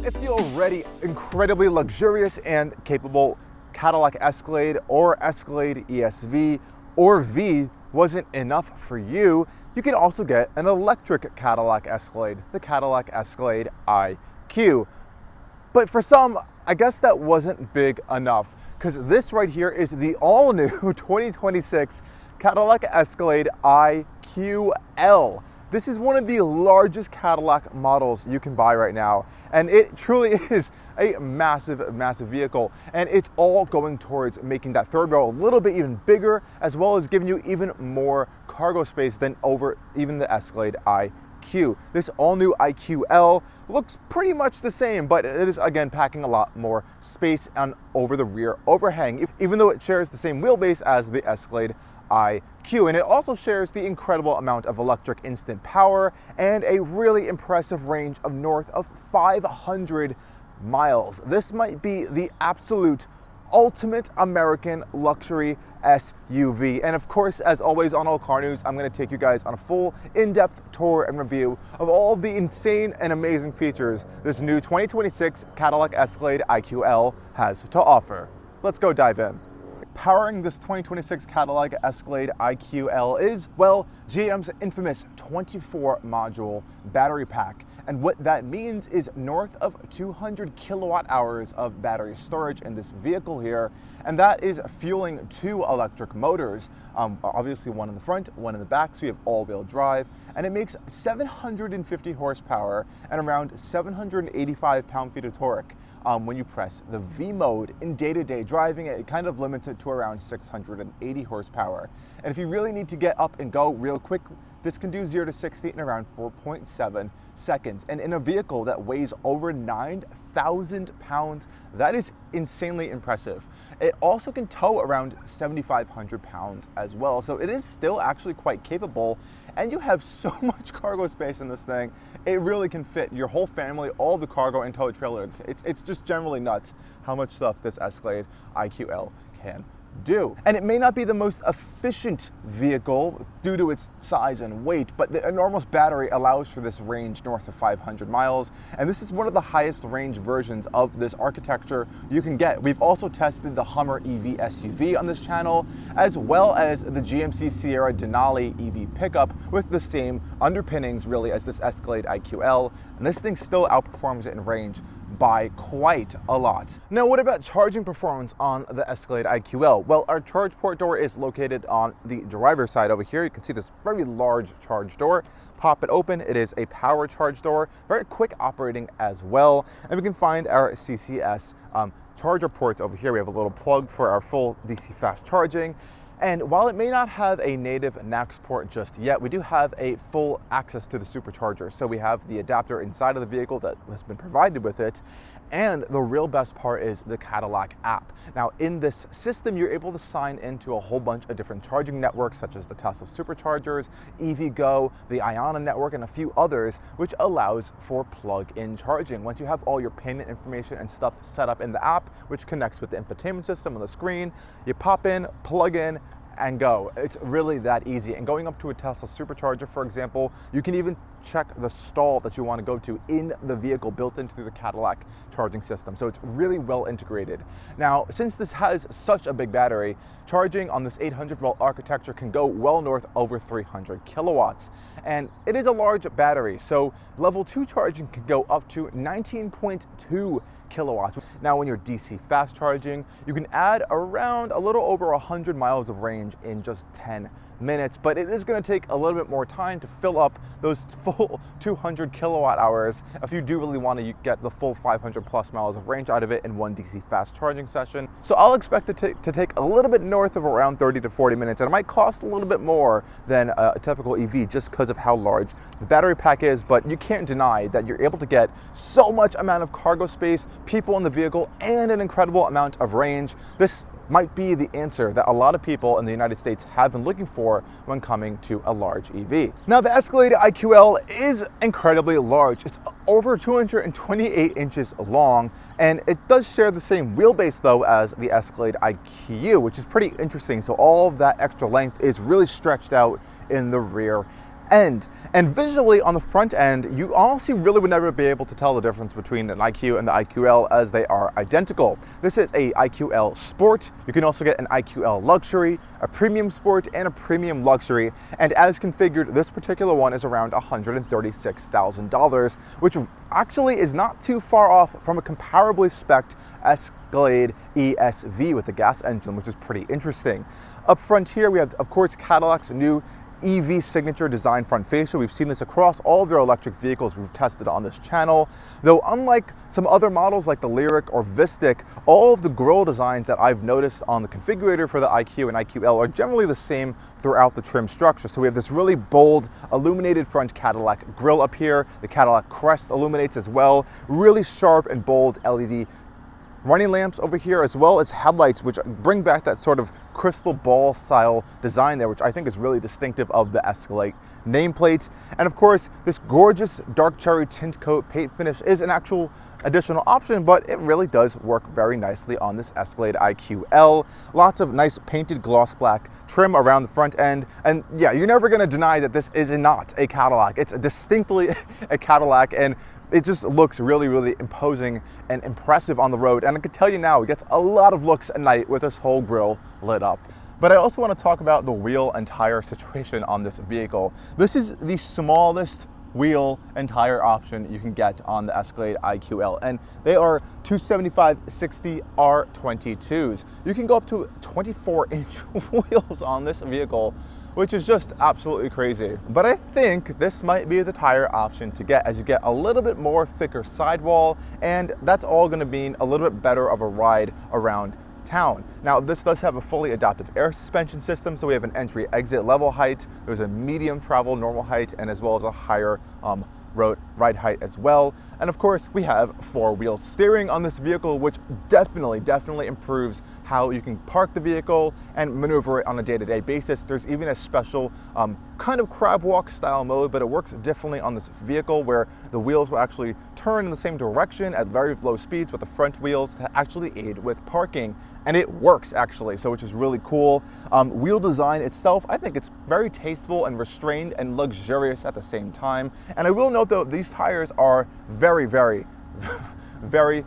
if the already incredibly luxurious and capable Cadillac Escalade or Escalade ESV or V wasn't enough for you, you can also get an electric Cadillac Escalade, the Cadillac Escalade IQ. But for some, I guess that wasn't big enough, because this right here is the all-new 2026 Cadillac Escalade IQL. This is one of the largest Cadillac models you can buy right now, and it truly is a massive, massive vehicle, and it's all going towards making that third row a little bit even bigger, as well as giving you even more cargo space than over even the Escalade IQ. This all-new IQL looks pretty much the same, but it is again packing a lot more space on over the rear overhang, even though it shares the same wheelbase as the Escalade IQ, and it also shares the incredible amount of electric instant power and a really impressive range of north of 500 miles. This might be the absolute ultimate American luxury SUV. And of course, as always on Allcarnews, I'm going to take you guys on a full in-depth tour and review of all of the insane and amazing features this new 2026 Cadillac Escalade IQL has to offer. Let's go dive in. Powering this 2026 Cadillac Escalade IQL is, well, GM's infamous 24-module battery pack. And what that means is north of 200 kilowatt hours of battery storage in this vehicle here. And that is fueling two electric motors, obviously one in the front, one in the back, so you have all-wheel drive. And it makes 750 horsepower and around 785 pound-feet of torque. When you press the V mode in day-to-day driving, it kind of limits it to around 680 horsepower. And if you really need to get up and go real quick, this can do 0 to 60 in around 4.7 seconds. And in a vehicle that weighs over 9,000 pounds, that is insanely impressive. It also can tow around 7,500 pounds as well. So it is still actually quite capable, and you have so much cargo space in this thing. It really can fit your whole family, all the cargo, and tow a trailer. It's just generally nuts how much stuff this Escalade IQL can do. And it may not be the most efficient vehicle due to its size and weight, but the enormous battery allows for this range north of 500 miles. And this is one of the highest range versions of this architecture you can get. We've also tested the Hummer EV SUV on this channel, as well as the GMC Sierra Denali EV pickup with the same underpinnings really as this Escalade IQL. And this thing still outperforms it in range by quite a lot. Now, what about charging performance on the Escalade IQL? Well, our charge port door is located on the driver's side over here. You can see this very large charge door. Pop it open. It is a power charge door, very quick operating as well. And we can find our CCS charger ports over here. We have a little plug for our full DC fast charging. And while it may not have a native NACS port just yet, we do have a full access to the supercharger. So we have the adapter inside of the vehicle that has been provided with it. And the real best part is the Cadillac app. Now, in this system, you're able to sign into a whole bunch of different charging networks, such as the Tesla Superchargers, EVgo, the Iona network, and a few others, which allows for plug-in charging. Once you have all your payment information and stuff set up in the app, which connects with the infotainment system on the screen, you pop in, plug in, and go. It's really that easy. And going up to a Tesla Supercharger, for example, you can even check the stall that you want to go to in the vehicle built into the Cadillac charging system. So it's really well integrated. Now, since this has such a big battery, charging on this 800-volt architecture can go well north over 300 kilowatts. And it is a large battery, so level 2 charging can go up to 19.2 kilowatts. Now, when you're DC fast charging, you can add around a little over 100 miles of range in just 10 minutes, but it is going to take a little bit more time to fill up those full 200 kilowatt hours if you do really want to get the full 500 plus miles of range out of it in one DC fast charging session. So I'll expect it to take a little bit north of around 30 to 40 minutes, and it might cost a little bit more than a typical EV just because of how large the battery pack is, but you can't deny that you're able to get so much amount of cargo space, people in the vehicle, and an incredible amount of range. This might be the answer that a lot of people in the United States have been looking for when coming to a large EV. Now, the Escalade IQL is incredibly large. It's over 228 inches long, and it does share the same wheelbase though as the Escalade IQ, which is pretty interesting. So all of that extra length is really stretched out in the rear end. And visually on the front end, you honestly really would never be able to tell the difference between an IQ and the IQL, as they are identical. This is a IQL Sport. You can also get an IQL Luxury, a Premium Sport, and a Premium Luxury. And as configured, this particular one is around $136,000, which actually is not too far off from a comparably spec'd Escalade ESV with a gas engine, which is pretty interesting. Up front here, we have, of course, Cadillac's new EV signature design front fascia. We've seen this across all of their electric vehicles we've tested on this channel. Though unlike some other models like the Lyriq or Vistic, all of the grille designs that I've noticed on the configurator for the IQ and IQL are generally the same throughout the trim structure. So we have this really bold illuminated front Cadillac grille up here. The Cadillac crest illuminates as well. Really sharp and bold LED running lamps over here, as well as headlights, which bring back that sort of crystal ball style design there, which I think is really distinctive of the Escalade nameplate. And of course, this gorgeous dark cherry tint coat paint finish is an actual additional option, but it really does work very nicely on this Escalade IQL. Lots of nice painted gloss black trim around the front end. And yeah, you're never gonna deny that this is not a Cadillac. It's distinctly a Cadillac, and it just looks really, really imposing and impressive on the road. And I can tell you now, it gets a lot of looks at night with this whole grille lit up. But I also want to talk about the wheel and tire situation on this vehicle. This is the smallest wheel and tire option you can get on the Escalade IQL, and they are 275/60 R22s. You can go up to 24-inch wheels on this vehicle, which is just absolutely crazy. But I think this might be the tire option to get, as you get a little bit more thicker sidewall, and that's all gonna mean a little bit better of a ride around town. Now, this does have a fully adaptive air suspension system, so we have an entry exit level height, there's a medium travel normal height, and as well as a higher road ride height as well. And of course, we have four-wheel steering on this vehicle, which definitely improves how you can park the vehicle and maneuver it on a day-to-day basis. There's even a special kind of crab walk style mode, but it works differently on this vehicle, where the wheels will actually turn in the same direction at very low speeds with the front wheels to actually aid with parking. And it works actually, so which is really cool. Wheel design itself, I think it's very tasteful and restrained and luxurious at the same time. And I will note though, these tires are very, very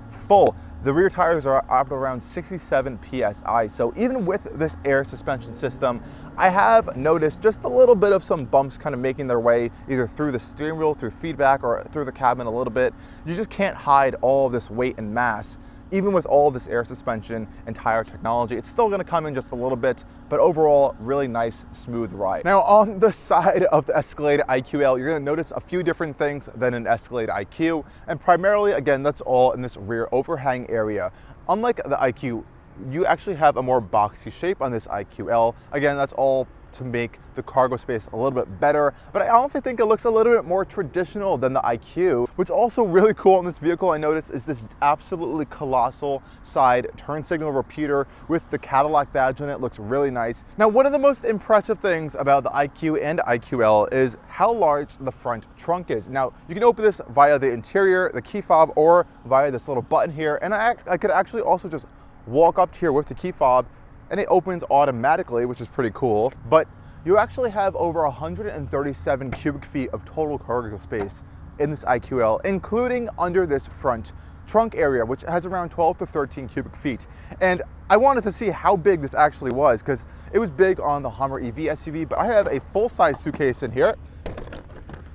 full. The rear tires are up around 67 PSI. So even with this air suspension system, I have noticed just a little bit of some bumps kind of making their way either through the steering wheel, through feedback, or through the cabin a little bit. You just can't hide all of this weight and mass. Even with all this air suspension and tire technology, it's still gonna come in just a little bit, but overall, really nice, smooth ride. Now, on the side of the Escalade IQL, you're gonna notice a few different things than an Escalade IQ, and primarily, again, that's all in this rear overhang area. Unlike the IQ, you actually have a more boxy shape on this IQL. Again, that's all to make the cargo space a little bit better, but I honestly think it looks a little bit more traditional than the IQ. What's also really cool in this vehicle, I noticed, is this absolutely colossal side turn signal repeater with the Cadillac badge on it. Looks really nice. Now, one of the most impressive things about the IQ and IQL is how large the front trunk is. Now, you can open this via the interior, the key fob, or via this little button here, and I could actually also just walk up to here with the key fob and it opens automatically, which is pretty cool. But you actually have over 137 cubic feet of total cargo space in this IQL, including under this front trunk area, which has around 12 to 13 cubic feet. And I wanted to see how big this actually was, because it was big on the Hummer EV SUV, but I have a full-size suitcase in here.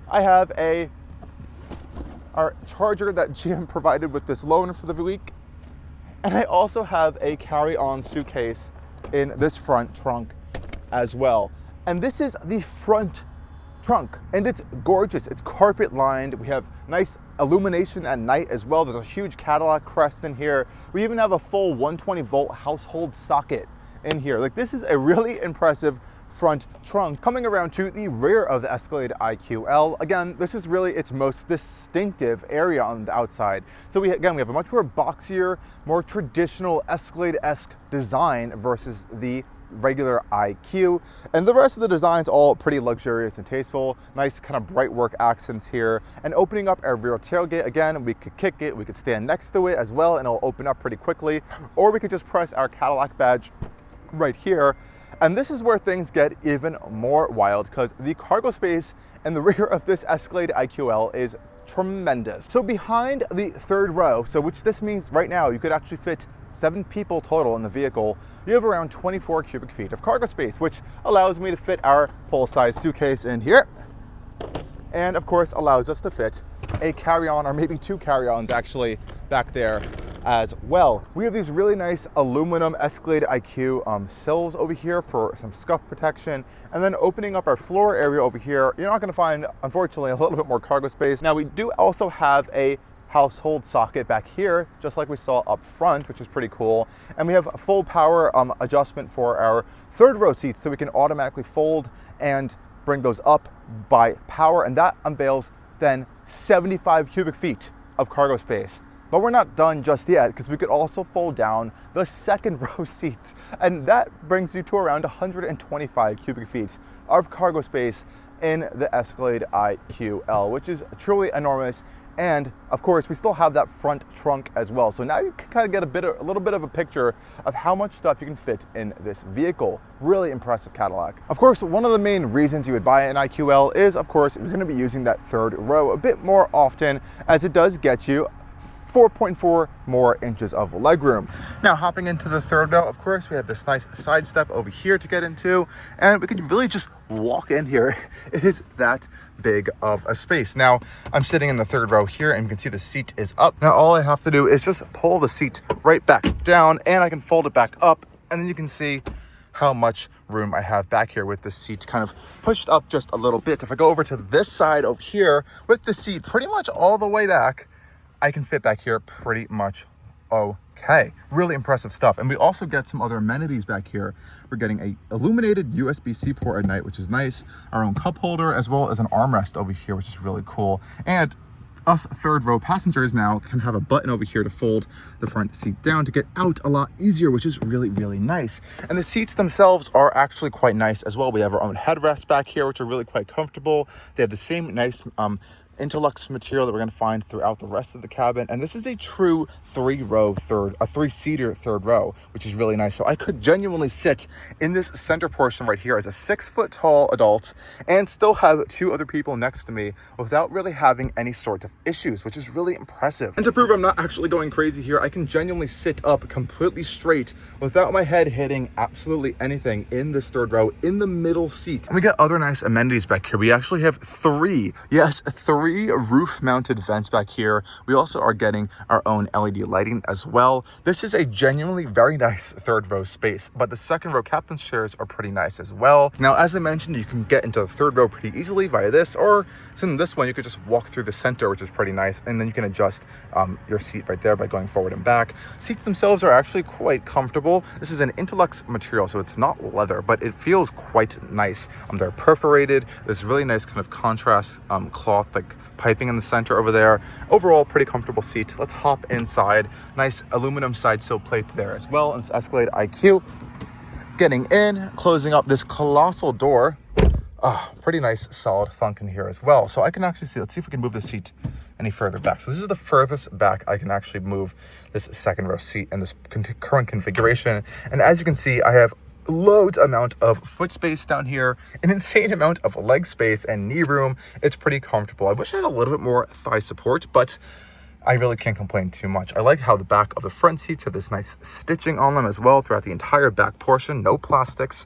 I have our charger that GM provided with this loan for the week. And I also have a carry-on suitcase in this front trunk as well. And this is the front trunk, and it's gorgeous. It's carpet lined. We have nice illumination at night as well. There's a huge Cadillac crest in here. We even have a full 120-volt household socket in here. Like, this is a really impressive front trunk. Coming around to the rear of the Escalade IQL, again, this is really its most distinctive area on the outside. So we have a much more boxier, more traditional Escalade-esque design versus the regular IQ, and the rest of the design's all pretty luxurious and tasteful. Nice kind of bright work accents here. And opening up our rear tailgate, again, we could kick it, we could stand next to it as well, and it'll open up pretty quickly, or we could just press our Cadillac badge right here, And this is where things get even more wild, because the cargo space in the rear of this Escalade IQL is tremendous. So behind the third row, which this means right now you could actually fit 7 people total in the vehicle, you have around 24 cubic feet of cargo space, which allows me to fit our full-size suitcase in here, and of course allows us to fit a carry-on, or maybe 2 carry-ons actually, back there as well. We have these really nice aluminum Escalade IQ sills over here for some scuff protection, and then opening up our floor area over here, you're not going to find, unfortunately, a little bit more cargo space. Now, we do also have a household socket back here, just like we saw up front, which is pretty cool. And we have a full power adjustment for our third row seats, so we can automatically fold and bring those up by power, and that unveils then 75 cubic feet of cargo space. But we're not done just yet, because we could also fold down the second row seats, and that brings you to around 125 cubic feet of cargo space in the Escalade IQL, which is truly enormous. And of course, we still have that front trunk as well. So now you can kind of get a little bit of a picture of how much stuff you can fit in this vehicle. Really impressive Cadillac. Of course, one of the main reasons you would buy an IQL is, of course, you're going to be using that third row a bit more often, as it does get you 4.4 more inches of legroom. Now, hopping into the third row, of course, we have this nice side step over here to get into, and we can really just walk in here. It is that big of a space. Now, I'm sitting in the third row here, and you can see the seat is up. Now, all I have to do is just pull the seat right back down, and I can fold it back up, and then you can see how much room I have back here with the seat kind of pushed up just a little bit. If I go over to this side over here with the seat pretty much all the way back, I can fit back here pretty much okay. Really impressive stuff. And we also get some other amenities back here. We're getting a illuminated USB-C port at night, which is nice, our own cup holder, as well as an armrest over here, which is really cool. And us third row passengers now can have a button over here to fold the front seat down to get out a lot easier, which is really, really nice. And the seats themselves are actually quite nice as well. We have our own headrests back here, which are really quite comfortable. They have the same nice interlux material that we're going to find throughout the rest of the cabin, and this is a true three-seater third row, which is really nice. So I could genuinely sit in this center portion right here as a 6-foot-tall adult and still have 2 other people next to me without really having any sort of issues, which is really impressive. And to prove I'm not actually going crazy here, I can genuinely sit up completely straight without my head hitting absolutely anything in this third row in the middle seat. And we got other nice amenities back here. We actually have 3 roof-mounted vents back here. We also are getting our own LED lighting as well. This is a genuinely very nice third row space, but the second row captain's chairs are pretty nice as well. Now, as I mentioned, you can get into the third row pretty easily via this, or in this one, you could just walk through the center, which is pretty nice, and then you can adjust your seat right there by going forward and back. Seats themselves are actually quite comfortable. This is an interlux material, so it's not leather, but it feels quite nice. They're perforated. There's really nice kind of contrast cloth, like piping in the center over there. Overall, pretty comfortable seat. Let's hop inside. Nice aluminum side sill plate there as well. And it's Escalade IQ. Getting in, closing up this colossal door. Pretty nice solid thunk in here as well. So I can actually see, let's see if we can move the seat any further back. So this is the furthest back I can actually move this second row seat in this current configuration. And as you can see, I have loads amount of foot space down here, an insane amount of leg space and knee room. It's pretty comfortable. I wish I had a little bit more thigh support, but I really can't complain too much. I like how the back of the front seats have this nice stitching on them as well throughout the entire back portion. No plastics.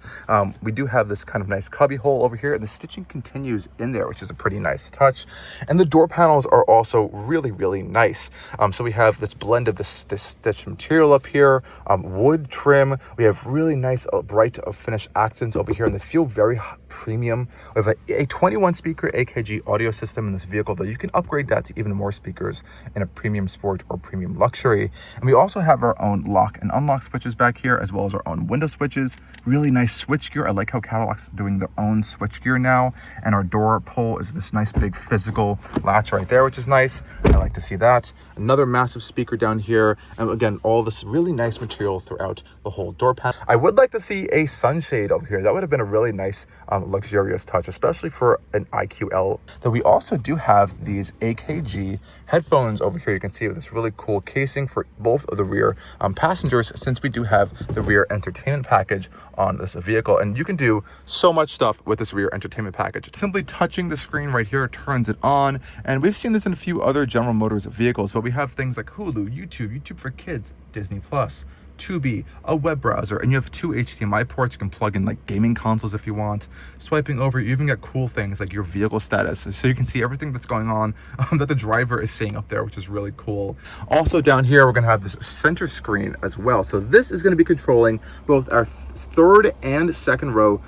We do have this kind of nice cubby hole over here, and the stitching continues in there, which is a pretty nice touch. And the door panels are also really, really nice. So we have this blend of this stitched material up here, wood trim. We have really nice bright finish accents over here, and they feel very premium. We have a 21 speaker AKG audio system in this vehicle, though you can upgrade that to even more speakers in a premium sport or premium luxury. And we also have our own lock and unlock switches back here, as well as our own window switches. Really nice switch gear. I like how Cadillac's doing their own switch gear now. And our door pull is this nice big physical latch right there, which is nice. I like to see that. Another massive speaker down here. And again, all this really nice material throughout the whole door panel. I would like to see a sunshade over here. That would have been a really nice luxurious touch, especially for an IQL. Though we also do have these AKG headphones over over here, you can see this really cool casing for both of the rear passengers, since we do have the rear entertainment package on this vehicle. And you can do so much stuff with this rear entertainment package. Simply touching the screen right here turns it on. And we've seen this in a few other General Motors vehicles, but we have things like Hulu, YouTube for kids, Disney Plus, Tubi, a web browser, and you have 2 HDMI ports. You can plug in like gaming consoles if you want. Swiping over, you even get cool things like your vehicle status, so you can see everything that's going on that the driver is seeing up there, which is really cool. Also down here, we're gonna have this center screen as well. So this is gonna be controlling both our third and second row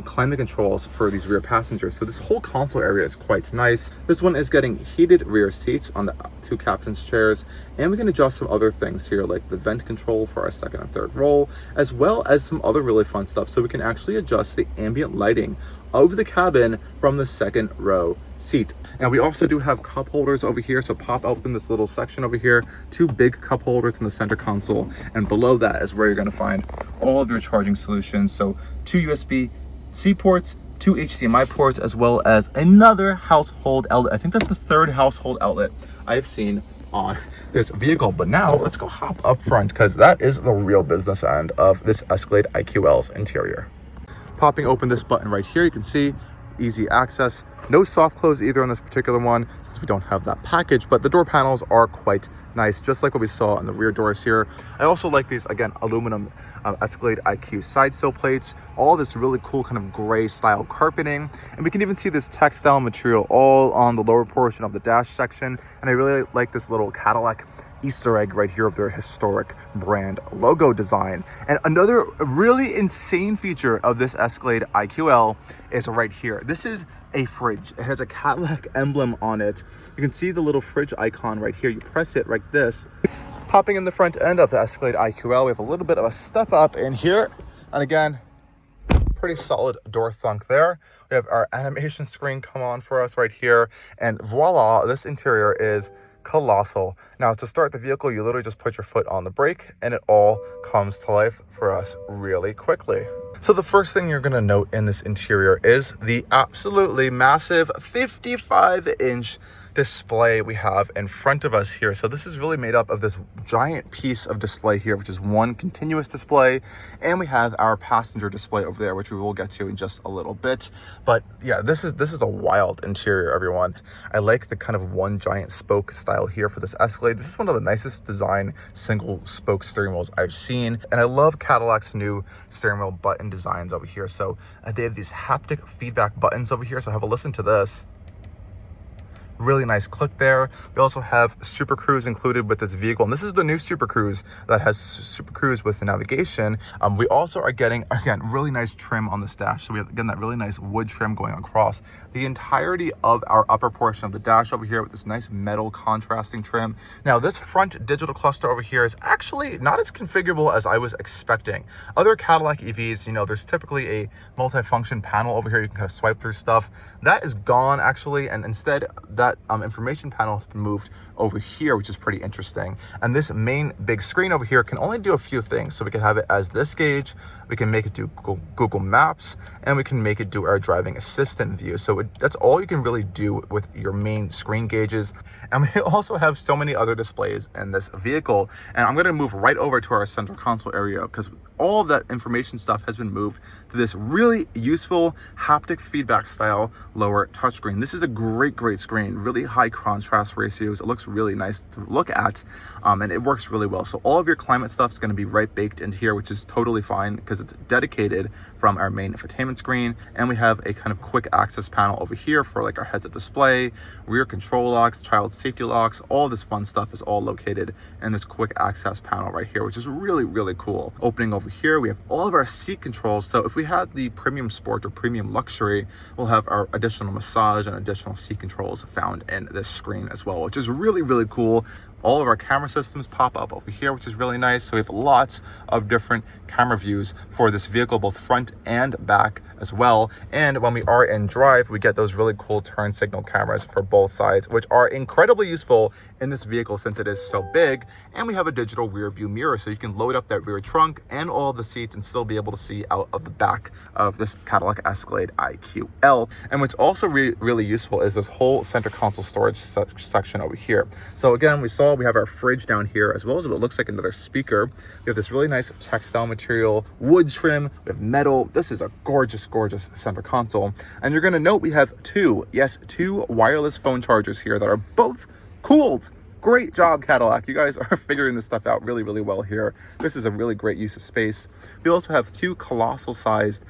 climate controls for these rear passengers. So this whole console area is quite nice. This one is getting heated rear seats on the 2 captain's chairs, and we can adjust some other things here like the vent control for our second and third row, as well as some other really fun stuff. So we can actually adjust the ambient lighting of the cabin from the second row seat. Now we also do have cup holders over here, so pop open this little section over here, 2 big cup holders in the center console, and below that is where you're going to find all of your charging solutions. So 2 USB-C ports, 2 HDMI ports, as well as another household outlet. I think that's the 3rd household outlet I've seen on this vehicle. But now let's go hop up front, because that is the real business end of this Escalade IQL's interior. Popping open this button right here, you can see easy access. No soft close either on this particular one, since we don't have that package, but the door panels are quite nice, just like what we saw in the rear doors here. I also like these, again, aluminum Escalade IQ side sill plates, all this really cool kind of gray style carpeting, and we can even see this textile material all on the lower portion of the dash section. And I really like this little Cadillac Easter egg right here of their historic brand logo design. And another really insane feature of this Escalade IQL is right here. This is a fridge. It has a Cadillac emblem on it. You can see the little fridge icon right here. You press it like this. Popping in the front end of the Escalade IQL, we have a little bit of a step up in here. And again, pretty solid door thunk there. We have our animation screen come on for us right here. And voila, this interior is colossal. Now to start the vehicle, you literally just put your foot on the brake and it all comes to life for us really quickly. So the first thing you're going to note in this interior is the absolutely massive 55-inch display we have in front of us here. So this is really made up of this giant piece of display here, which is one continuous display, and we have our passenger display over there, which we will get to in just a little bit. But yeah, this is a wild interior, everyone. I like the kind of one giant spoke style here for this Escalade. This is one of the nicest design single spoke steering wheels I've seen, and I love Cadillac's new steering wheel button designs over here. So they have these haptic feedback buttons over here, so have a listen to this. Really nice click there. We also have Super Cruise included with this vehicle, and this is the new Super Cruise that has Super Cruise with the navigation. We also are getting, again, really nice trim on this dash. So we have, again, that really nice wood trim going across the entirety of our upper portion of the dash over here with this nice metal contrasting trim. Now this front digital cluster over here is actually not as configurable as I was expecting. Other Cadillac EVs, you know, there's typically a multi-function panel over here. You can kind of swipe through stuff. That is gone actually, and instead that information panel has been moved over here, which is pretty interesting. And this main big screen over here can only do a few things. So we can have it as this gauge, we can make it do Google Maps, and we can make it do our driving assistant view. So that's all you can really do with your main screen gauges. And we also have so many other displays in this vehicle. And I'm going to move right over to our center console area, because all of that information stuff has been moved to this really useful haptic feedback style lower touchscreen. This is a great screen, really high contrast ratios. It looks really nice to look at, and it works really well. So all of your climate stuff is going to be right baked into here, which is totally fine because it's dedicated from our main infotainment screen. And we have a kind of quick access panel over here for like our heads-up display, rear control locks, child safety locks. All this fun stuff is all located in this quick access panel right here, which is really cool. Opening over here, we have all of our seat controls. So if we had the premium sport or premium luxury, we'll have our additional massage and additional seat controls found in this screen as well, which is really cool. All of our camera systems pop up over here, which is really nice. So we have lots of different camera views for this vehicle, both front and back as well. And when we are in drive, we get those really cool turn signal cameras for both sides, which are incredibly useful in this vehicle since it is so big. And we have a digital rear view mirror, so you can load up that rear trunk and all the seats and still be able to see out of the back of this Cadillac Escalade IQL. And what's also really useful is this whole center console storage section over here. So again, we have our fridge down here, as well as what looks like another speaker. We have this really nice textile material, wood trim, we have metal. This is a gorgeous, gorgeous center console. And you're gonna note we have two wireless phone chargers here that are both cooled. Great job, Cadillac. You guys are figuring this stuff out really, really well here. This is a really great use of space. We also have two colossal sized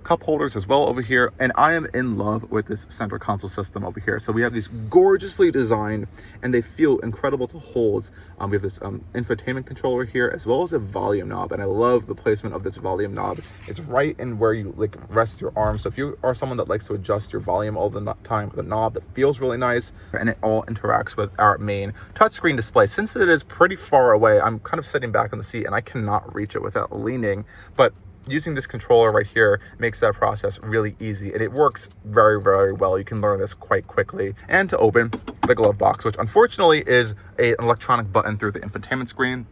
cup holders as well over here, and I am in love with this center console system over here. So we have these gorgeously designed, and they feel incredible to hold. We have this infotainment controller here, as well as a volume knob, and I love the placement of this volume knob. It's right in where you like rest your arm. So if you are someone that likes to adjust your volume all the time with a knob, that feels really nice, and it all interacts with our main touchscreen display. Since it is pretty far away, I'm kind of sitting back in the seat, and I cannot reach it without leaning, but using this controller right here makes that process really easy, and it works very, very well. You can learn this quite quickly. And to open the glove box, which unfortunately is an electronic button through the infotainment screen.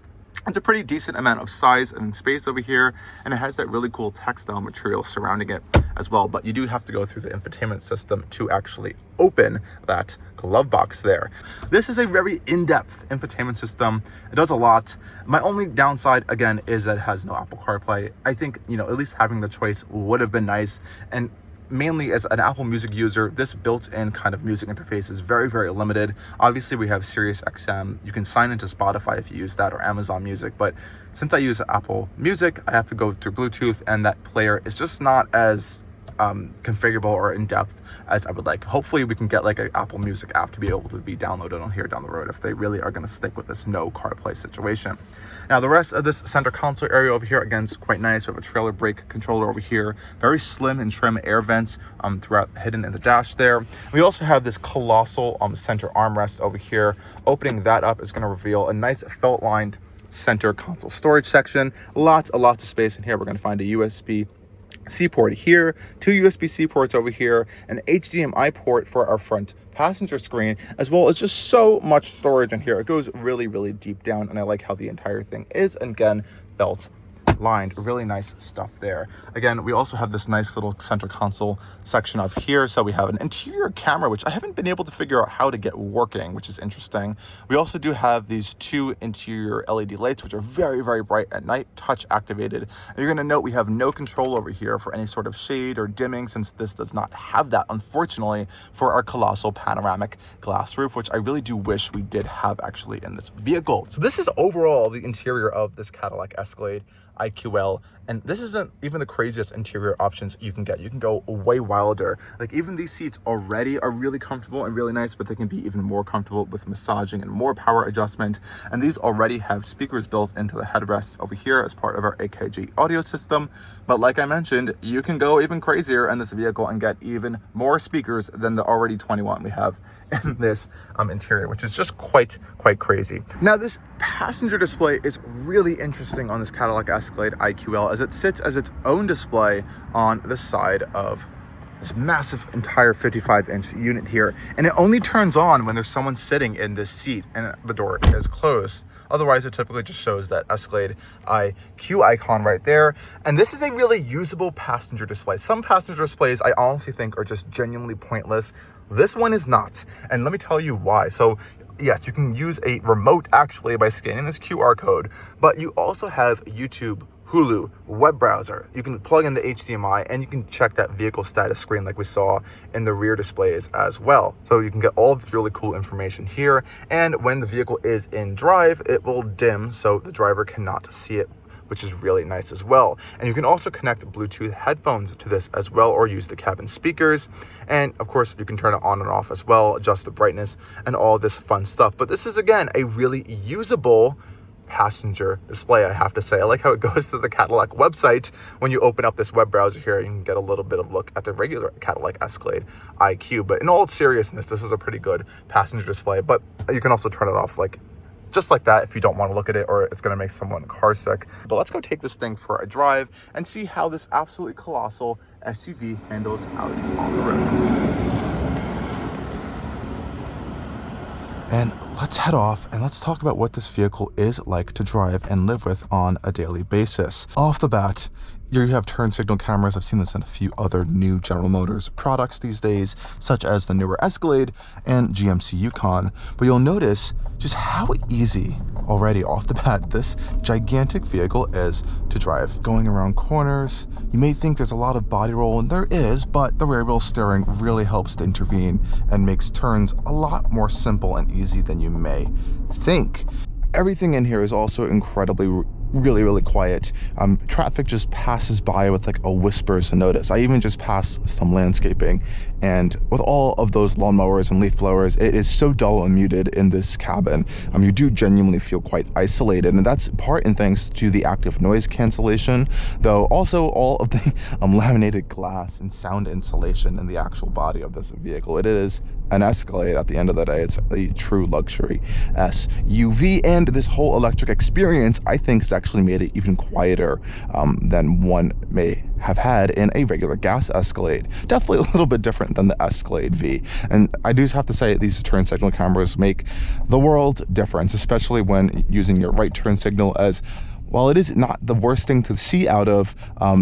It's a pretty decent amount of size and space over here, and it has that really cool textile material surrounding it as well. But you do have to go through the infotainment system to actually open that glove box there. This is a very in-depth infotainment system. It does a lot. My only downside, again, is that it has no Apple CarPlay. I think, at least having the choice would have been nice. And mainly as an Apple Music user, this built-in kind of music interface is very, very limited. Obviously, we have Sirius XM. You can sign into Spotify if you use that, or Amazon Music. But since I use Apple Music, I have to go through Bluetooth, and that player is just not as configurable or in-depth as I would like. Hopefully we can get like an Apple Music app to be able to be downloaded on here down the road if they really are going to stick with this no CarPlay situation. Now the rest of this center console area over here, again, is quite nice. We have a trailer brake controller over here, very slim and trim air vents throughout, hidden in the dash there. We also have this colossal center armrest over here. Opening that up is going to reveal a nice felt lined center console storage section. Lots of space in here. We're going to find a USB-C port here, two USB-C ports over here, an HDMI port for our front passenger screen, as well as just so much storage in here. It goes really, really deep down, and I like how the entire thing is, again, felt lined. Really nice stuff there. Again, we also have this nice little center console section up here. So we have an interior camera, which I haven't been able to figure out how to get working, which is interesting. We also do have these two interior LED lights, which are very, very bright at night, touch activated. And you're going to note we have no control over here for any sort of shade or dimming, since this does not have that, unfortunately, for our colossal panoramic glass roof, which I really do wish we did have actually in this vehicle. So this is overall the interior of this Cadillac Escalade IQL, and this isn't even the craziest interior options you can get. You can go way wilder. Like, even these seats already are really comfortable and really nice, but they can be even more comfortable with massaging and more power adjustment. And these already have speakers built into the headrests over here as part of our AKG audio system. But like I mentioned, you can go even crazier in this vehicle and get even more speakers than the already 21 we have in this interior, which is just quite crazy. Now, this passenger display is really interesting on this Cadillac Escalade IQL, as it sits as its own display on the side of this massive entire 55-inch unit here, and it only turns on when there's someone sitting in this seat and the door is closed. Otherwise, it typically just shows that Escalade IQ icon right there. And this is a really usable passenger display. Some passenger displays I honestly think are just genuinely pointless. This one is not, and let me tell you why. So yes, you can use a remote actually by scanning this QR code, but you also have YouTube, Hulu, web browser. You can plug in the HDMI, and you can check that vehicle status screen like we saw in the rear displays as well. So you can get all this really cool information here. And when the vehicle is in drive, it will dim so the driver cannot see it, which is really nice as well. And you can also connect Bluetooth headphones to this as well, or use the cabin speakers. And of course, you can turn it on and off as well, adjust the brightness and all this fun stuff. But this is, again, a really usable passenger display, I have to say. I like how it goes to the Cadillac website. When you open up this web browser here, you can get a little bit of look at the regular Cadillac Escalade IQ. But in all seriousness, this is a pretty good passenger display. But you can also turn it off just like that if you don't want to look at it, or it's going to make someone car sick. But let's go take this thing for a drive and see how this absolutely colossal SUV handles out on the road. And let's head off and let's talk about what this vehicle is like to drive and live with on a daily basis. Off the bat, here you have turn signal cameras. I've seen this in a few other new General Motors products these days, such as the newer Escalade and GMC Yukon. But you'll notice just how easy already off the bat this gigantic vehicle is to drive. Going around corners, you may think there's a lot of body roll, and there is, but the rear wheel steering really helps to intervene and makes turns a lot more simple and easy than you may think. Everything in here is also incredibly really quiet. Traffic just passes by with like a whisper's notice. I even just passed some landscaping, and with all of those lawnmowers and leaf blowers, it is so dull and muted in this cabin. You do genuinely feel quite isolated, and that's part and thanks to the active noise cancellation, though also all of the laminated glass and sound insulation in the actual body of this vehicle. It is an Escalade at the end of the day. It's a true luxury SUV, and this whole electric experience, I think, has actually made it even quieter than one may have had in a regular gas Escalade. Definitely a little bit different than the Escalade V. And I do have to say, these turn signal cameras make the world difference, especially when using your right turn signal, as while it is not the worst thing to see out of,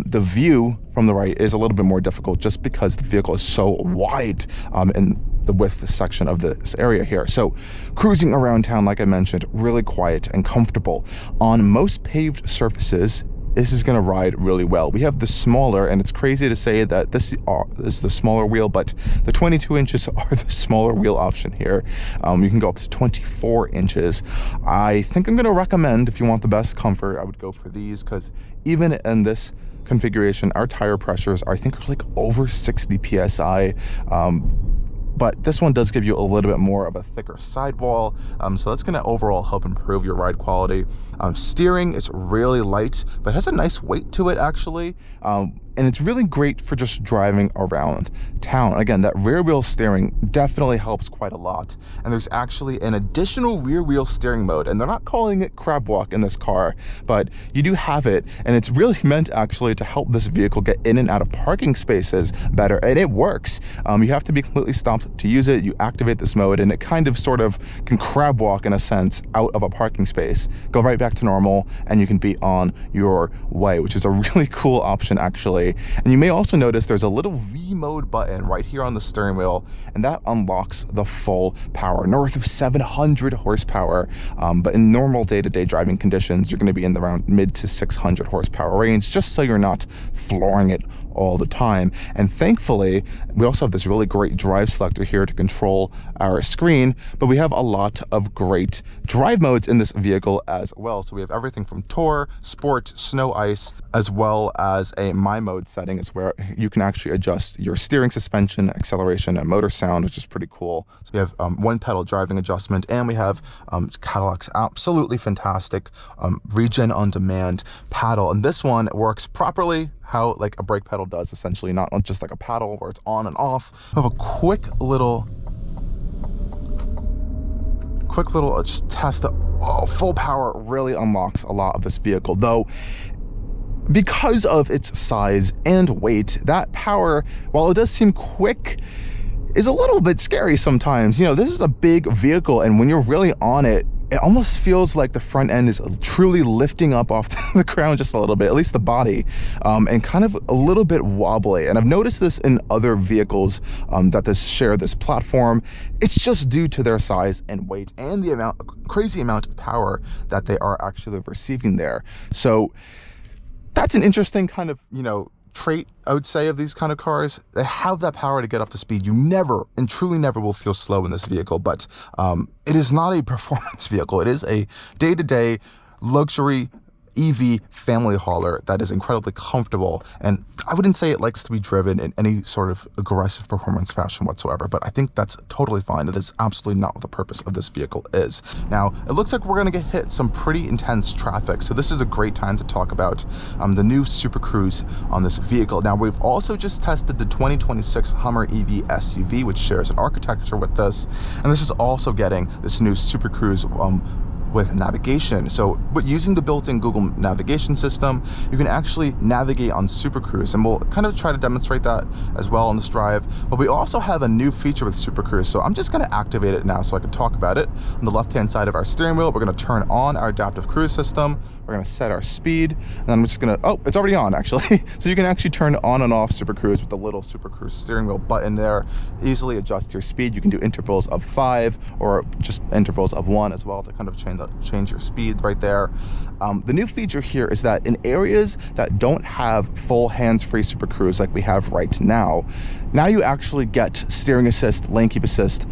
the view from the right is a little bit more difficult just because the vehicle is so wide in the width section of this area here. So cruising around town, like I mentioned, really quiet and comfortable. On most paved surfaces, this is going to ride really well. We have the smaller, and it's crazy to say that this is the smaller wheel, but the 22 inches are the smaller wheel option here. You can go up to 24 inches. I think I'm going to recommend, if you want the best comfort, I would go for these, because even in this configuration, our tire pressures, I think, are like over 60 PSI. But this one does give you a little bit more of a thicker sidewall, so that's going to overall help improve your ride quality. Steering is really light, but it has a nice weight to it, actually. And it's really great for just driving around town. Again, that rear wheel steering definitely helps quite a lot. And there's actually an additional rear wheel steering mode, and they're not calling it crab walk in this car, but you do have it, and it's really meant actually to help this vehicle get in and out of parking spaces better, and it works. You have to be completely stopped to use it. You activate this mode, and it kind of sort of can crab walk, in a sense, out of a parking space, go right back to normal, and you can be on your way, which is a really cool option, actually. And you may also notice there's a little V mode button right here on the steering wheel, and that unlocks the full power, north of 700 horsepower. But in normal day-to-day driving conditions, you're going to be in the around mid to 600 horsepower range, just so you're not flooring it all the time. And thankfully, we also have this really great drive selector here to control our screen, but we have a lot of great drive modes in this vehicle as well. So we have everything from Tour, Sport, Snow, Ice, as well as a My Mode setting, is where you can actually adjust your steering, suspension, acceleration, and motor sound, which is pretty cool. So we have one pedal driving adjustment, and we have Cadillac's absolutely fantastic regen on demand paddle, and this one works properly how like a brake pedal does, essentially, not just like a paddle where it's on and off. We have a quick little just test of full power. Really unlocks a lot of this vehicle, though because of its size and weight, that power, while it does seem quick, is a little bit scary sometimes. You know, this is a big vehicle, and when you're really on it, it almost feels like the front end is truly lifting up off the ground just a little bit, at least the body, and kind of a little bit wobbly. And I've noticed this in other vehicles that share this platform. It's just due to their size and weight and the crazy amount of power that they are actually receiving there. So that's an interesting kind of, trait, I would say, of these kind of cars. They have that power to get up to speed. You never, and truly never, will feel slow in this vehicle, but it is not a performance vehicle. It is a day-to-day luxury EV family hauler that is incredibly comfortable, and I wouldn't say it likes to be driven in any sort of aggressive performance fashion whatsoever, but I think that's totally fine. It is absolutely not what the purpose of this vehicle is. Now, it looks like we're going to get hit some pretty intense traffic, so this is a great time to talk about the new Super Cruise on this vehicle. Now, we've also just tested the 2026 Hummer EV SUV, which shares an architecture with this, and this is also getting this new Super Cruise with navigation. So using the built-in Google navigation system, you can actually navigate on Super Cruise, and we'll kind of try to demonstrate that as well on this drive. But we also have a new feature with Super Cruise, so I'm just going to activate it now so I can talk about it. On the left-hand side of our steering wheel, we're going to turn on our adaptive cruise system. We're going to set our speed, and then I'm just going to, oh, it's already on actually. So you can actually turn on and off Super Cruise with the little Super Cruise steering wheel button there. Easily adjust your speed. You can do intervals of 5 or just intervals of 1 as well to kind of change your speed right there. The new feature here is that in areas that don't have full hands-free Super Cruise like we have right now you actually get steering assist, lane keep assist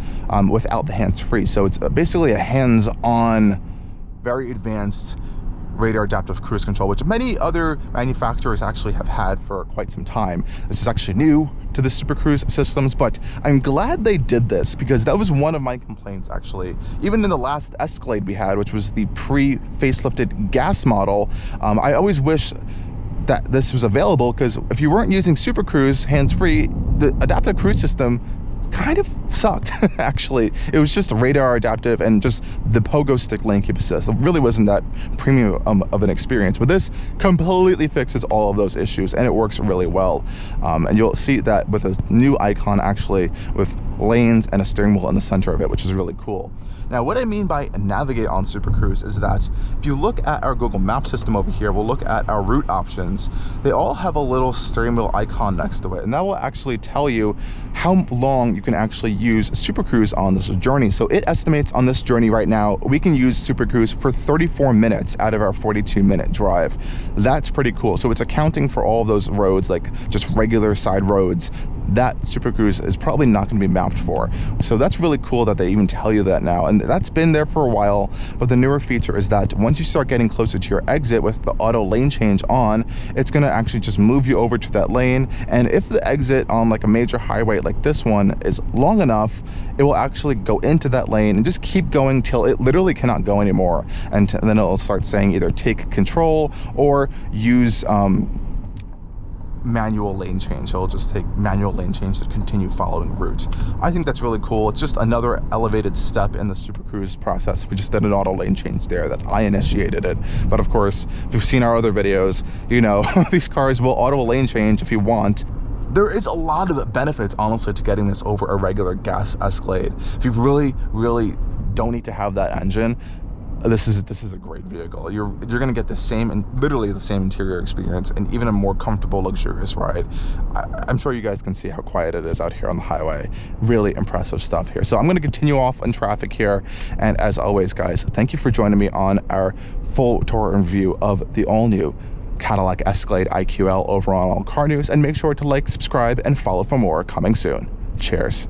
without the hands-free. So it's basically a hands-on, very advanced radar adaptive cruise control, which many other manufacturers actually have had for quite some time. This is actually new to the Super Cruise systems, but I'm glad they did this because that was one of my complaints actually. Even in the last Escalade we had, which was the pre-facelifted gas model, I always wish that this was available, because if you weren't using Super Cruise hands-free, the adaptive cruise system kind of sucked actually. It was just radar adaptive and just the pogo stick lane keep assist. It really wasn't that premium of an experience, but this completely fixes all of those issues and it works really well. And you'll see that with a new icon actually with lanes and a steering wheel in the center of it, which is really cool. Now, what I mean by navigate on Super Cruise is that if you look at our Google Maps system over here, we'll look at our route options. They all have a little steering wheel icon next to it, and that will actually tell you how long you can actually use Super Cruise on this journey. So it estimates on this journey right now, we can use Super Cruise for 34 minutes out of our 42-minute drive. That's pretty cool. So it's accounting for all of those roads, like just regular side roads, that Super Cruise is probably not going to be mapped for. So that's really cool that they even tell you that now, and that's been there for a while. But the newer feature is that once you start getting closer to your exit with the auto lane change on, it's going to actually just move you over to that lane. And if the exit on like a major highway like this one is long enough, it will actually go into that lane and just keep going till it literally cannot go anymore, and then it'll start saying either take control or use manual lane change. So it'll just take manual lane change to continue following route. I think that's really cool. It's just another elevated step in the Super Cruise process. We just did an auto lane change there that I initiated it. But of course, if you've seen our other videos, you know these cars will auto lane change if you want. There is a lot of benefits, honestly, to getting this over a regular gas Escalade. If you really don't need to have that engine, this is a great vehicle. You're gonna get the same, and literally the same interior experience, and even a more comfortable, luxurious ride. I'm sure you guys can see how quiet it is out here on the highway. Really impressive stuff here. So I'm gonna continue off on traffic here, and as always, guys, thank you for joining me on our full tour and review of the all-new Cadillac Escalade IQL over on Allcarnews, and make sure to like, subscribe, and follow for more coming soon. Cheers.